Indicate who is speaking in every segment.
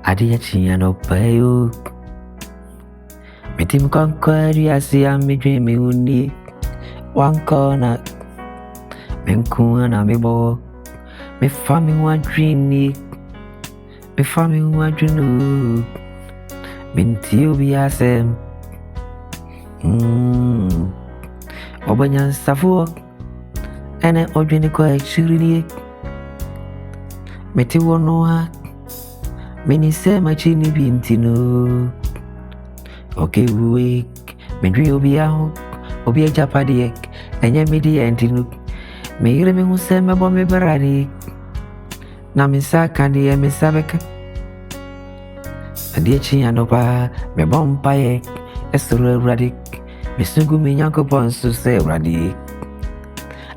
Speaker 1: Adia chia no payo. Metim conquer, I see I'm me dreaming unique. One corner, Menkuna, me bo. Me family one dream, me family one dream. Minti be asem. Obanyan Safo. And I ordinary quite surely. Meti wonoa. Many say my chini bintino. Okay, week. Medri obi out. Obi a japadiek. And ya midi antinu. Me ireme who say my bombe baradi. Na misa kandi ya misabeka. Adia chi anopa. Me bompaye. Esro radik. Misungu minyanko ponsu se radik.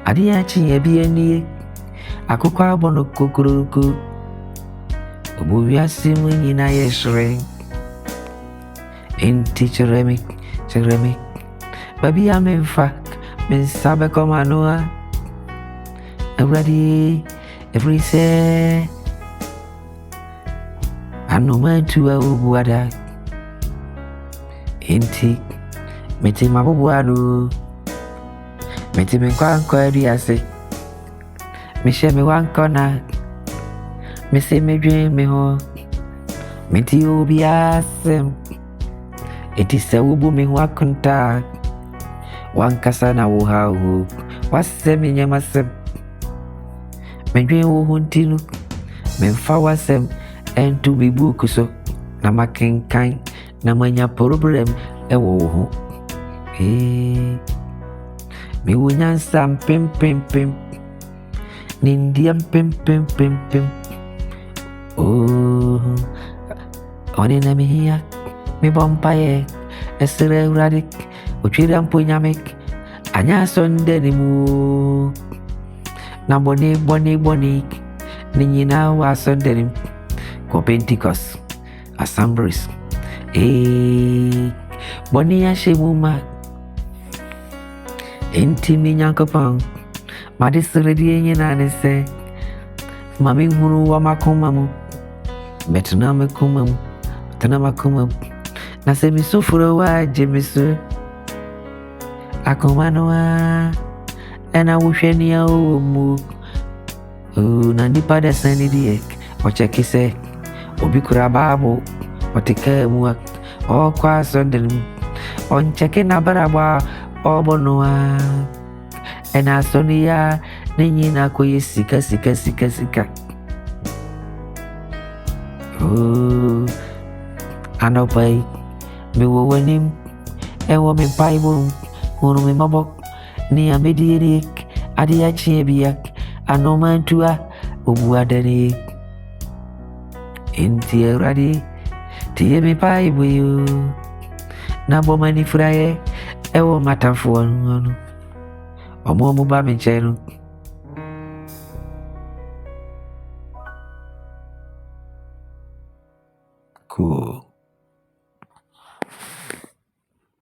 Speaker 1: Adia chi ebi eni. Akukwa bono kukuruku. Obuya simu nyina yesre. Enti ceramic. Baby I'm in fact. Men sabe komanoa. Every say. Anu mantu a ubuada. Enti. Meti mabubuadu. Meti menkwa diase. Mishe me wankona. Me say me dream me ho. Meti obi asem. Eti se ubu me wakunta. Wankasa na wuhau. Wasem nyamasem. Me dream wuhuntinu. Me mfa wasem. Entu bibuku so. Na makenkan. Na manya problem. Ewo wuhu. Me wunyansam pim. Nindiam pim. Oh, oni na mi hiya, mi bompaye, esere uradik, uchiri ampunyamek, anya sonde ni mu, na boni, ninyina wa sonde ni, kwa Pentecost, Assemblies, boni ya shemuma, enti mi nyankopang, madisere di nyina nese, mami huru wa makumamu. Betuna makumam. Na se misufuro wa jemisu. Akumanoa. Ena wusheni ya umu. Na nipa de sani diek. Ocheki se. Obikura babu. Otike muak. Kwa sondel. Oncheki na baraba. Obonoa. Ena sonia. Ninyi na kuyi sika. Anopai, me wo wanim, ewo me paibo, unu me mabok, ni amedirik, adia chiebiak, anomantua, ubuadani. Inti eradi, tie me paibo you, nabo manifraye, ewo matafuanu, omo muba menchenu. Cool.